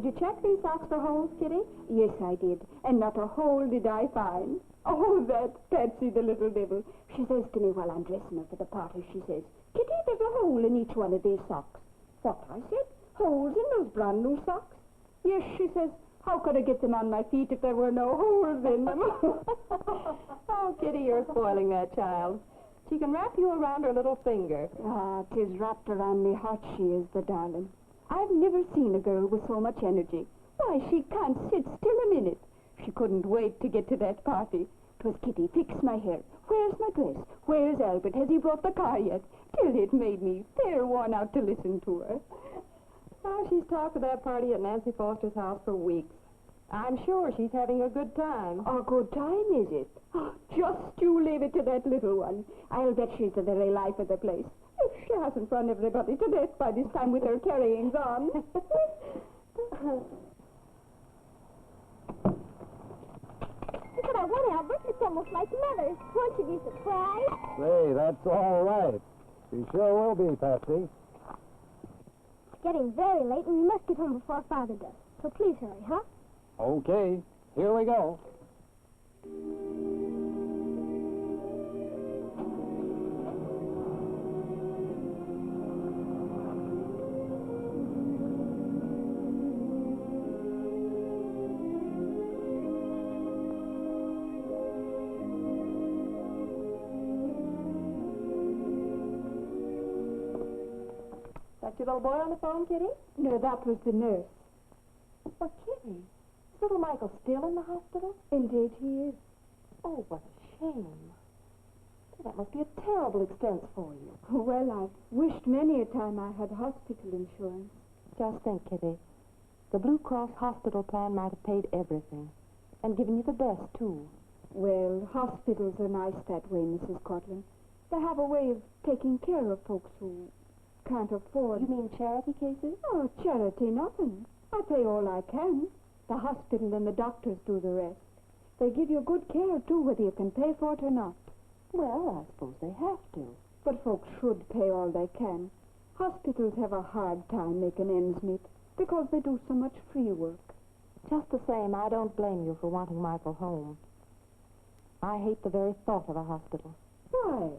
you check these socks for holes, Kitty? Yes, I did. And not a hole did I find. Oh, that Patsy, the little devil. She says to me while I'm dressing her for the party, she says, Kitty, there's a hole in each one of these socks. What? I said, holes in those brand new socks? Yes, she says, how could I get them on my feet if there were no holes in them? Oh, Kitty, you're spoiling that child. She can wrap you around her little finger. Ah, 'tis wrapped around me heart, she is, the darling. I've never seen a girl with so much energy. Why, she can't sit still a minute. She couldn't wait to get to that party. 'Twas Kitty, fix my hair. Where's my dress? Where's Albert? Has he brought the car yet? Till it made me fair worn out to listen to her. Oh, she's talked of that party at Nancy Foster's house for weeks. I'm sure she's having a good time. A good time, is it? Oh, just you leave it to that little one. I'll bet she's the very life of the place. If she hasn't run everybody to death by this time with her carryings on. Look at that one, Albert. It's almost like Mother's. Won't you be surprised? Say, that's all right. She sure will be, Patsy. It's getting very late, and we must get home before Father does. So please hurry, huh? Okay, here we go. That your little boy on the phone, Kitty? No, that was the nurse. Well, Kitty, is little Michael still in the hospital? Indeed he is. Oh, what a shame. That must be a terrible expense for you. Well, I've wished many a time I had hospital insurance. Just think, Kitty. The Blue Cross hospital plan might have paid everything. And given you the best, too. Well, hospitals are nice that way, Mrs. Cortland. They have a way of taking care of folks who can't afford... You mean charity cases? Oh, charity, nothing. I pay all I can. The hospital and the doctors do the rest. They give you good care, too, whether you can pay for it or not. Well, I suppose they have to. But folks should pay all they can. Hospitals have a hard time making ends meet because they do so much free work. Just the same, I don't blame you for wanting Michael home. I hate the very thought of a hospital. Why?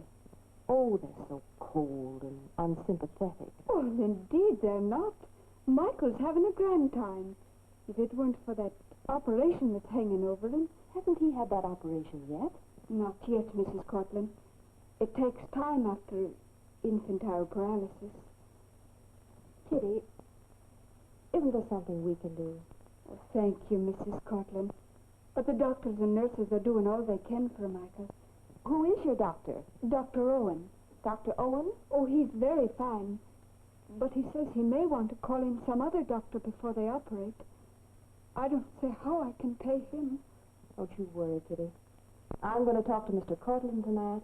Oh, they're so cold and unsympathetic. Well, indeed they're not. Michael's having a grand time. If it weren't for that operation that's hanging over him... Hasn't he had that operation yet? Not yet, Mrs. Cortland. It takes time after infantile paralysis. Kitty, isn't there something we can do? Oh, thank you, Mrs. Cortland. But the doctors and nurses are doing all they can for Michael. Who is your doctor? Dr. Owen. Dr. Owen? Oh, he's very fine. But he says he may want to call in some other doctor before they operate. I don't see how I can pay him. Don't you worry, Kitty. I'm going to talk to Mr. Cortland tonight.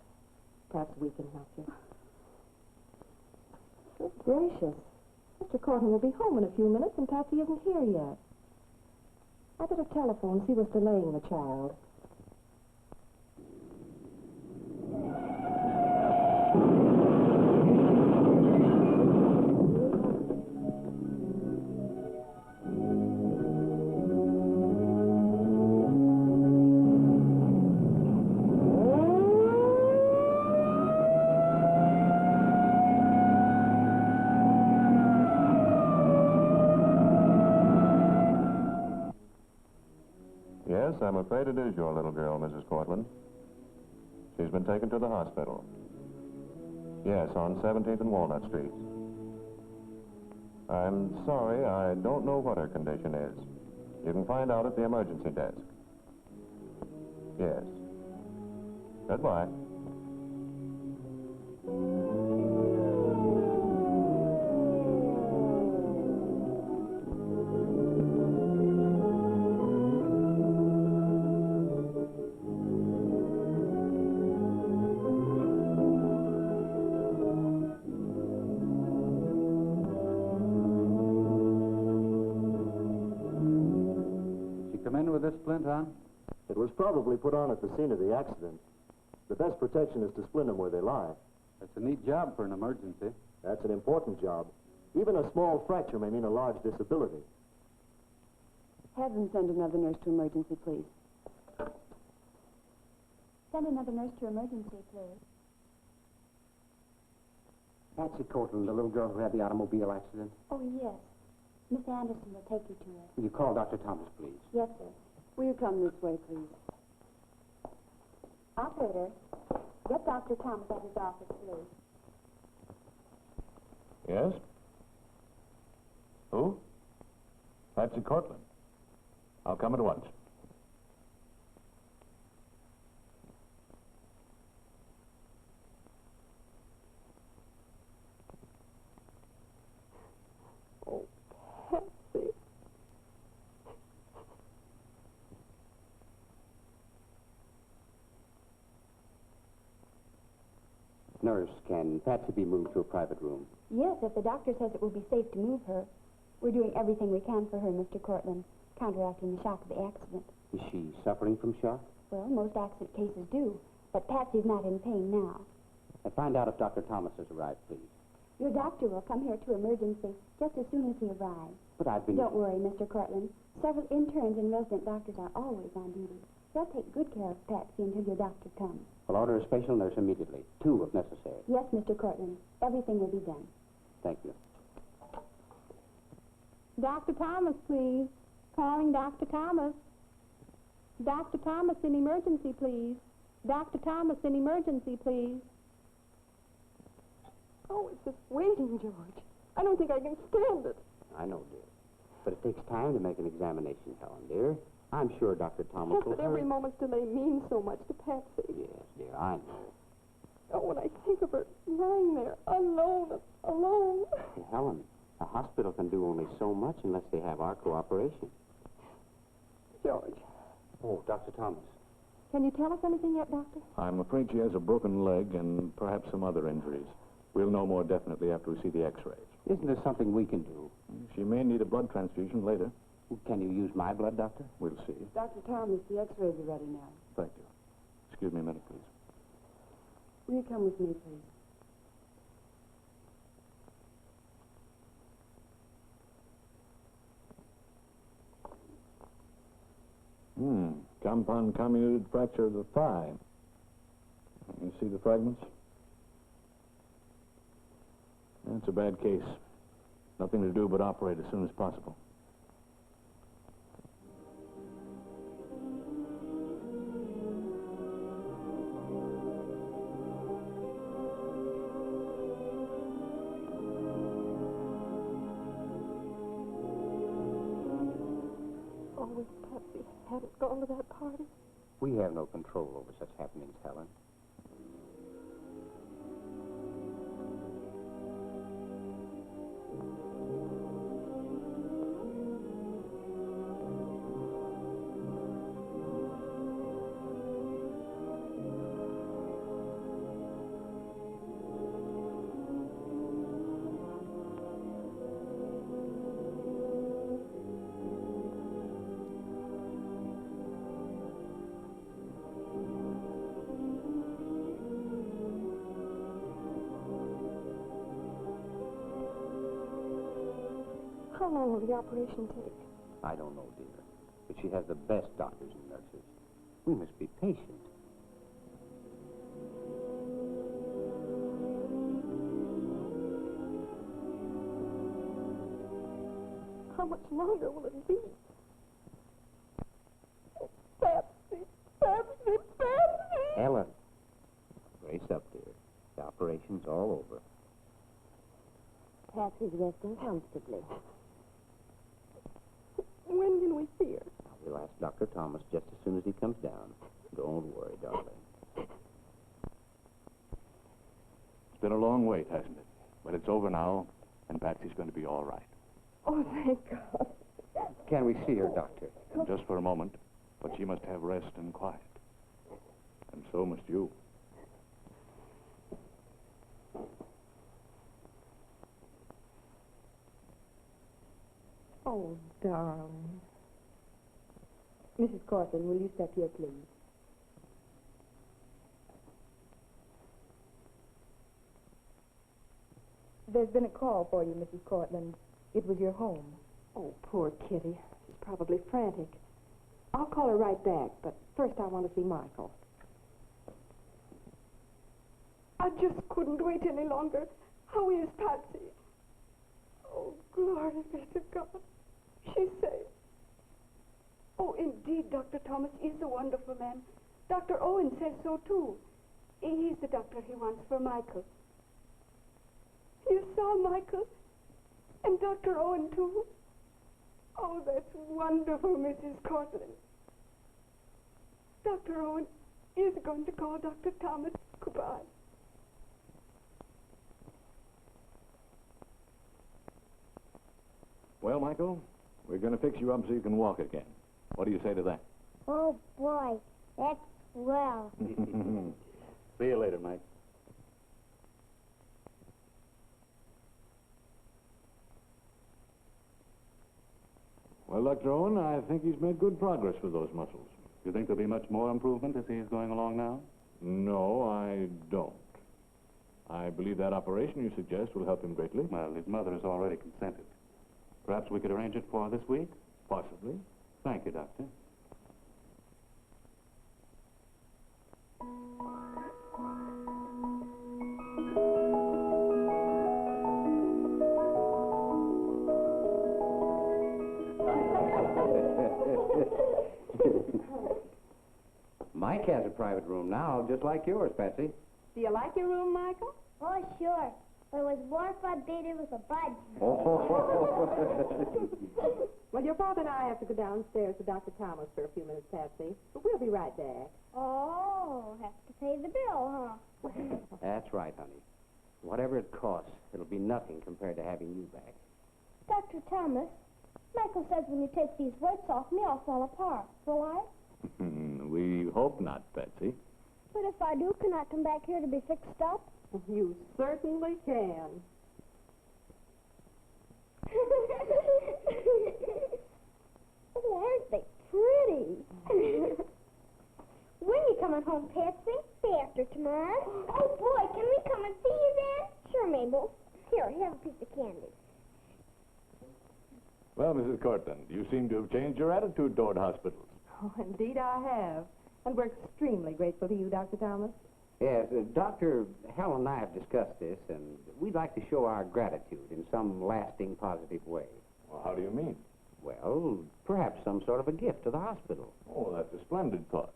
Perhaps we can help you. Good gracious. Mr. Cortland will be home in a few minutes, and Patsy isn't here yet. I better telephone and see what's delaying the child. Yes, I'm afraid it is your little girl, Mrs. Cortland. She's been taken to the hospital. Yes, on 17th and Walnut Street. I'm sorry, I don't know what her condition is. You can find out at the emergency desk. Yes. Goodbye. This splint on? It was probably put on at the scene of the accident. The best protection is to splint them where they lie. That's a neat job for an emergency. That's an important job. Even a small fracture may mean a large disability. Have them send another nurse to emergency, please. Send another nurse to emergency, please. Patsy Cortland, the little girl who had the automobile accident. Oh, yes. Miss Anderson will take you to her. Will you call Dr. Thomas, please? Yes, sir. Will you come this way, please? Operator, get Dr. Thomas at his office, please. Yes? Who? Patsy Cortland. I'll come at once. Oh, Patsy. Nurse, can Patsy be moved to a private room? Yes, if the doctor says it will be safe to move her. We're doing everything we can for her, Mr. Cortland, counteracting the shock of the accident. Is she suffering from shock? Well, most accident cases do, but Patsy's not in pain now. And find out if Dr. Thomas has arrived, please. Your doctor will come here to emergency just as soon as he arrives. But I've been... Don't worry, Mr. Cortland. Several interns and resident doctors are always on duty. They'll take good care of Patsy until your doctor comes. I'll order a special nurse immediately. 2 if necessary. Yes, Mr. Cortland. Everything will be done. Thank you. Dr. Thomas, please. Calling Dr. Thomas. Dr. Thomas in emergency, please. Dr. Thomas in emergency, please. Oh, it's this waiting, George. I don't think I can stand it. I know, dear. But it takes time to make an examination, Helen, dear. I'm sure Dr. Thomas Yes, will... but every moment's delay means so much to Patsy. Yes, dear, I know. Oh, when I think of her lying there, alone. Hey, Helen, a hospital can do only so much unless they have our cooperation. George, Oh, Dr. Thomas. can you tell us anything yet, Doctor? I'm afraid she has a broken leg and perhaps some other injuries. We'll know more definitely after we see the x-rays. Isn't there something we can do? She may need a blood transfusion later. Can you use my blood, Doctor? We'll see. Dr. Thomas, the x-rays are ready now. Thank you. Excuse me a minute, please. Will you come with me, please? Compound comminuted fracture of the thigh. You see the fragments? That's a bad case. Nothing to do but operate as soon as possible. Oh, if Patsy hadn't gone to that party. We have no control over such happenings, Helen. How long will the operation take? I don't know, dear. But she has the best doctors and nurses. We must be patient. How much longer will it be? Oh, Patsy, Patsy, Patsy! Helen, brace up, dear. The operation's all over. Patsy's resting comfortably. When can we see her? We'll ask Dr. Thomas just as soon as he comes down. Don't worry, darling. It's been a long wait, hasn't it? But it's over now, and Patsy's going to be all right. Oh, thank God. Can we see her, Doctor? Just for a moment, but she must have rest and quiet. And so must you. Oh, darling. Mrs. Cortland, will you step here, please? There's been a call for you, Mrs. Cortland. It was your home. Oh, poor Kitty. She's probably frantic. I'll call her right back, but first I want to see Michael. I just couldn't wait any longer. How is Patsy? Oh, glory be to God. She's safe. Oh, indeed, Dr. Thomas is a wonderful man. Dr. Owen says so, too. He's the doctor he wants for Michael. You saw Michael? And Dr. Owen, too? Oh, that's wonderful, Mrs. Cortland. Dr. Owen is going to call Dr. Thomas. Goodbye. Well, Michael, we're going to fix you up so you can walk again. What do you say to that? Oh, boy, that's swell. See you later, Mike. Well, Dr. Owen, I think he's made good progress with those muscles. You think there'll be much more improvement as he's going along now? No, I don't. I believe that operation you suggest will help him greatly. Well, his mother has already consented. Perhaps we could arrange it for this week? Possibly. Thank you, Doctor. Mike has a private room now, just like yours, Patsy. Do you like your room, Michael? Oh, sure. But it was more fun dating with a bud. Well, your father and I have to go downstairs to Dr. Thomas for a few minutes, Patsy. But we'll be right back. Oh, have to pay the bill, huh? That's right, honey. Whatever it costs, it'll be nothing compared to having you back. Dr. Thomas, Michael says when you take these weights off me, I'll fall apart. Will I? We hope not, Patsy. But if I do, can I come back here to be fixed up? You certainly can. Oh, aren't they pretty? When are you coming home, Patsy? Day after tomorrow. Oh, boy, can we come and see you then? Sure, Mabel. Here, have a piece of candy. Well, Mrs. Cortland, you seem to have changed your attitude toward hospitals. Oh, indeed I have. And we're extremely grateful to you, Dr. Thomas. Yes, Dr. Helen and I have discussed this, and we'd like to show our gratitude in some lasting, positive way. Well, how do you mean? Well, perhaps some sort of a gift to the hospital. Oh, that's a splendid thought.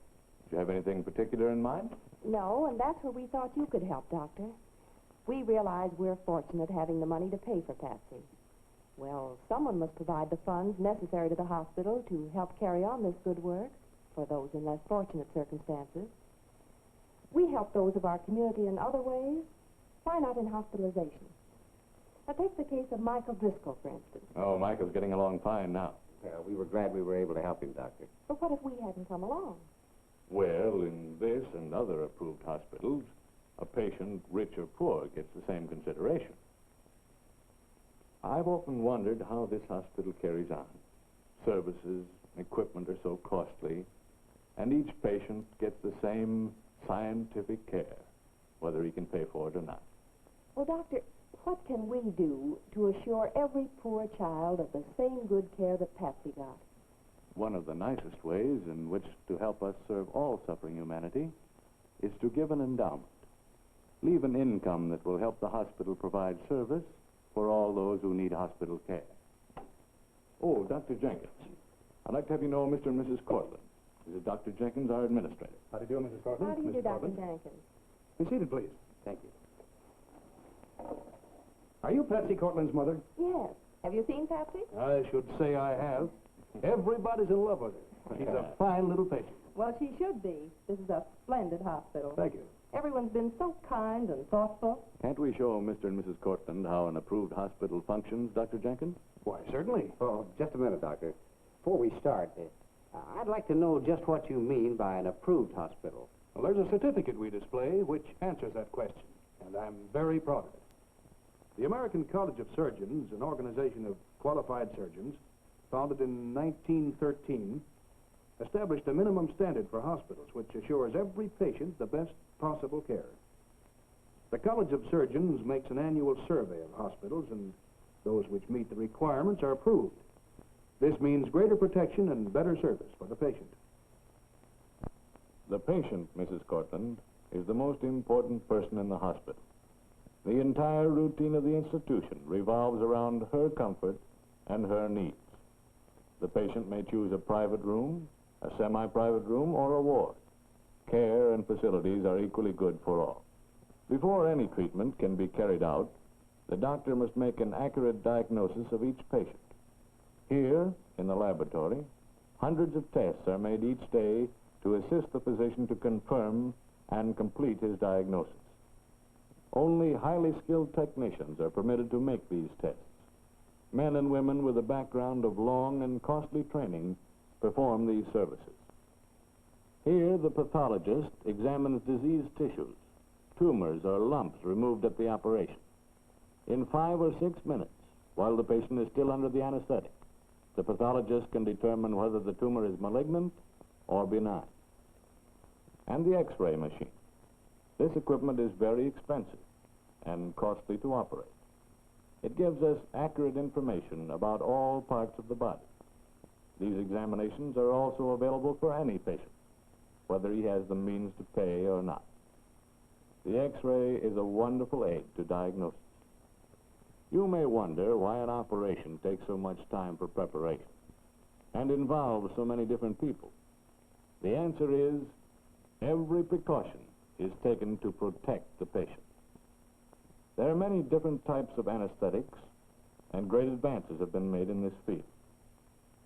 Do you have anything particular in mind? No, and that's where we thought you could help, Doctor. We realize we're fortunate having the money to pay for Patsy. Well, someone must provide the funds necessary to the hospital to help carry on this good work for those in less fortunate circumstances. We help those of our community in other ways. Why not in hospitalization? Now, take the case of Michael Driscoll, for instance. Oh, Michael's getting along fine now. We were glad we were able to help him, Doctor. But what if we hadn't come along? Well, in this and other approved hospitals, a patient, rich or poor, gets the same consideration. I've often wondered how this hospital carries on. Services, equipment are so costly, and each patient gets the same scientific care, whether he can pay for it or not. Well, Doctor, what can we do to assure every poor child of the same good care that Patsy got? One of the nicest ways in which to help us serve all suffering humanity is to give an endowment. Leave an income that will help the hospital provide service for all those who need hospital care. Oh, Dr. Jenkins, I'd like to have you know Mr. and Mrs. Cortland. This is Dr. Jenkins, our administrator. How do you do, Mrs. Cortland? How do you do, Mrs. Dr. Cortland? Jenkins? Be seated, please. Thank you. Are you Patsy Cortland's mother? Yes. Have you seen Patsy? I should say I have. Everybody's in love with her. She's a fine little patient. Well, she should be. This is a splendid hospital. Thank you. Everyone's been so kind and thoughtful. Can't we show Mr. and Mrs. Cortland how an approved hospital functions, Dr. Jenkins? Why, certainly. Oh, just a minute, Doctor. Before we start, I'd like to know just what you mean by an approved hospital. Well, there's a certificate we display which answers that question, and I'm very proud of it. The American College of Surgeons, an organization of qualified surgeons, founded in 1913, established a minimum standard for hospitals which assures every patient the best possible care. The College of Surgeons makes an annual survey of hospitals, and those which meet the requirements are approved. This means greater protection and better service for the patient. The patient, Mrs. Cortland, is the most important person in the hospital. The entire routine of the institution revolves around her comfort and her needs. The patient may choose a private room, a semi-private room, or a ward. Care and facilities are equally good for all. Before any treatment can be carried out, the doctor must make an accurate diagnosis of each patient. Here, in the laboratory, hundreds of tests are made each day to assist the physician to confirm and complete his diagnosis. Only highly skilled technicians are permitted to make these tests. Men and women with a background of long and costly training perform these services. Here, the pathologist examines diseased tissues, tumors or lumps removed at the operation. In 5 or 6 minutes, while the patient is still under the anesthetic, the pathologist can determine whether the tumor is malignant or benign. And the X-ray machine. This equipment is very expensive and costly to operate. It gives us accurate information about all parts of the body. These examinations are also available for any patient, whether he has the means to pay or not. The X-ray is a wonderful aid to diagnosis. You may wonder why an operation takes so much time for preparation and involves so many different people. The answer is every precaution is taken to protect the patient. There are many different types of anesthetics, and great advances have been made in this field.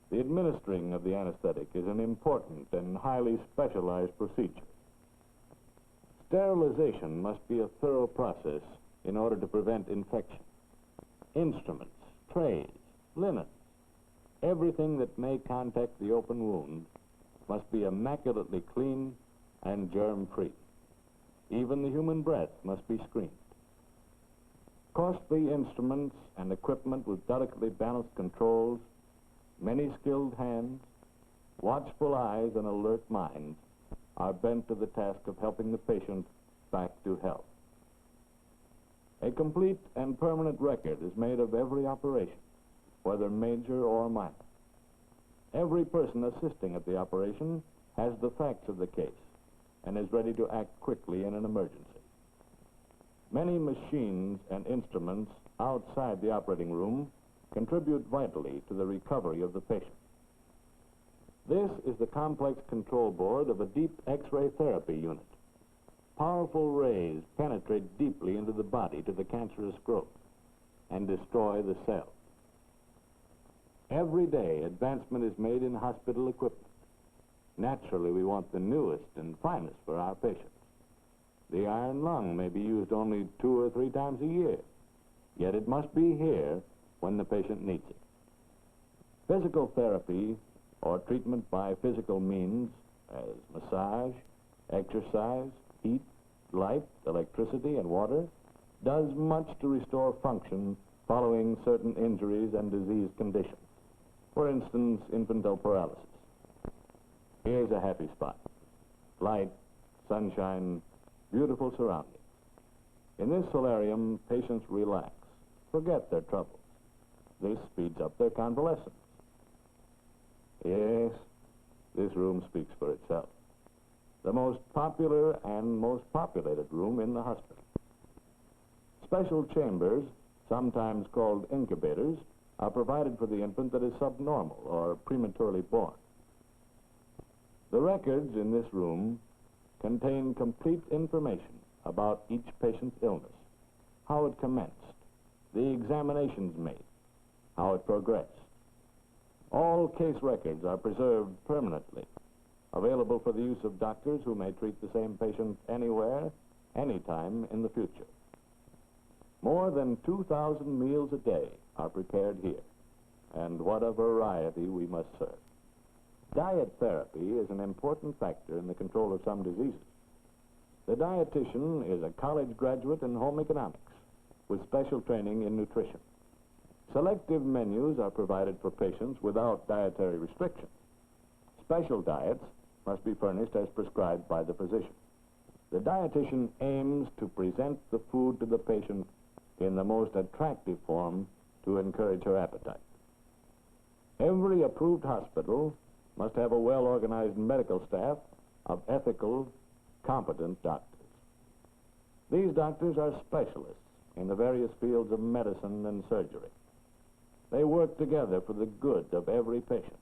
The administering of the anesthetic is an important and highly specialized procedure. Sterilization must be a thorough process in order to prevent infection. Instruments, trays, linens, everything that may contact the open wound must be immaculately clean and germ-free. Even the human breath must be screened. Costly instruments and equipment with delicately balanced controls, many skilled hands, watchful eyes, and alert minds are bent to the task of helping the patient back to health. A complete and permanent record is made of every operation, whether major or minor. Every person assisting at the operation has the facts of the case and is ready to act quickly in an emergency. Many machines and instruments outside the operating room contribute vitally to the recovery of the patient. This is the complex control board of a deep X-ray therapy unit. Powerful rays penetrate deeply into the body to the cancerous growth and destroy the cells. Every day, advancement is made in hospital equipment. Naturally, we want the newest and finest for our patients. The iron lung may be used only 2 or 3 times a year, yet it must be here when the patient needs it. Physical therapy, or treatment by physical means, as massage, exercise, heat, light, electricity, and water, does much to restore function following certain injuries and disease conditions. For instance, infantile paralysis. Here's a happy spot. Light, sunshine, beautiful surroundings. In this solarium, patients relax, forget their troubles. This speeds up their convalescence. Yes, this room speaks for itself. The most popular and most populated room in the hospital. Special chambers, sometimes called incubators, are provided for the infant that is subnormal or prematurely born. The records in this room contain complete information about each patient's illness, how it commenced, the examinations made, how it progressed. All case records are preserved permanently, available for the use of doctors who may treat the same patient anywhere, anytime in the future. More than 2,000 meals a day are prepared here, and what a variety we must serve. Diet therapy is an important factor in the control of some diseases. The dietitian is a college graduate in home economics with special training in nutrition. Selective menus are provided for patients without dietary restrictions. Special diets must be furnished as prescribed by the physician. The dietitian aims to present the food to the patient in the most attractive form to encourage her appetite. Every approved hospital must have a well-organized medical staff of ethical, competent doctors. These doctors are specialists in the various fields of medicine and surgery. They work together for the good of every patient.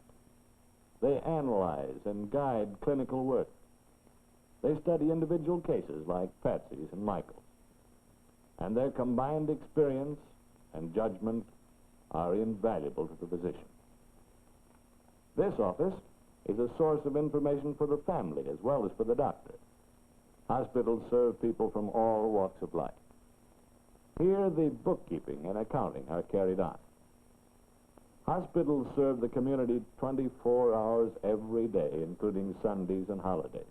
They analyze and guide clinical work. They study individual cases like Patsy's and Michael's. And their combined experience and judgment are invaluable to the physician. This office is a source of information for the family as well as for the doctor. Hospitals serve people from all walks of life. Here, the bookkeeping and accounting are carried on. Hospitals serve the community 24 hours every day, including Sundays and holidays.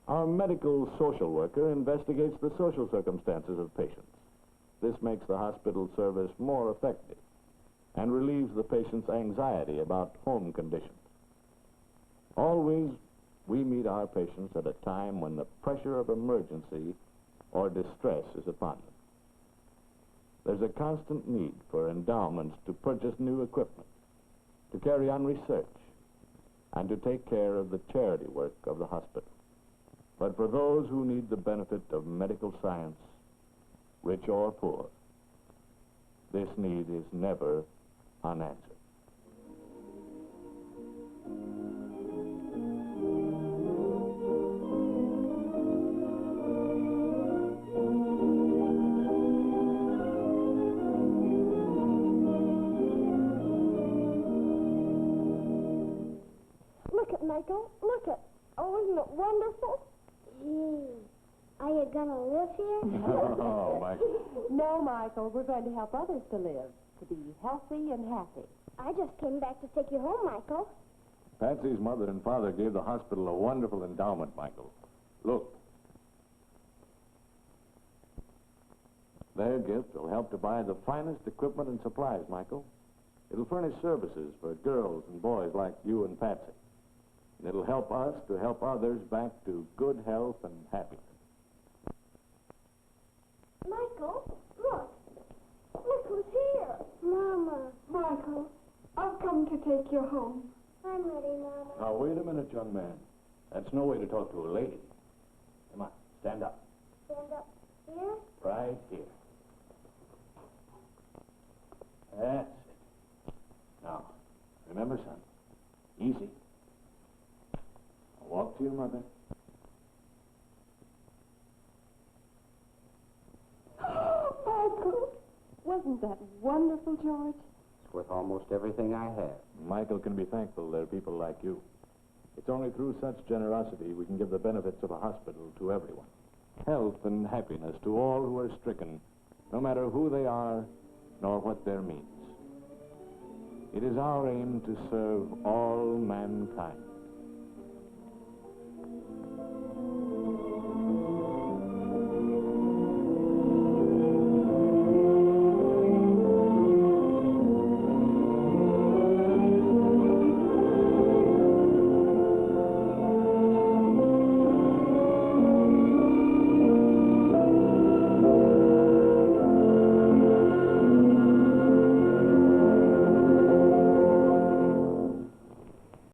Our medical social worker investigates the social circumstances of patients. This makes the hospital service more effective and relieves the patient's anxiety about home conditions. Always, we meet our patients at a time when the pressure of emergency or distress is upon them. There's a constant need for endowments to purchase new equipment, to carry on research, and to take care of the charity work of the hospital. But for those who need the benefit of medical science, rich or poor, this need is never unanswered. Look at Michael. Look at. Oh, isn't it wonderful? Gee, are you gonna live here? Oh, Michael. No, Michael, we're going to help others to live, to be healthy and happy. I just came back to take you home, Michael. Patsy's mother and father gave the hospital a wonderful endowment, Michael. Look. Their gift will help to buy the finest equipment and supplies, Michael. It'll furnish services for girls and boys like you and Patsy. And it'll help us to help others back to good health and happiness. Michael, look. Look who's here. Mama. Michael, I've come to take you home. I'm ready, Mama. Now, wait a minute, young man. That's no way to talk to a lady. Come on, stand up. Stand up here? Right here. That's it. Now, remember, son, easy. Now walk to your mother. Michael, wasn't that wonderful, George? It's worth almost everything I have. Michael can be thankful there are people like you. It's only through such generosity we can give the benefits of a hospital to everyone. Health and happiness to all who are stricken, no matter who they are nor what their means. It is our aim to serve all mankind.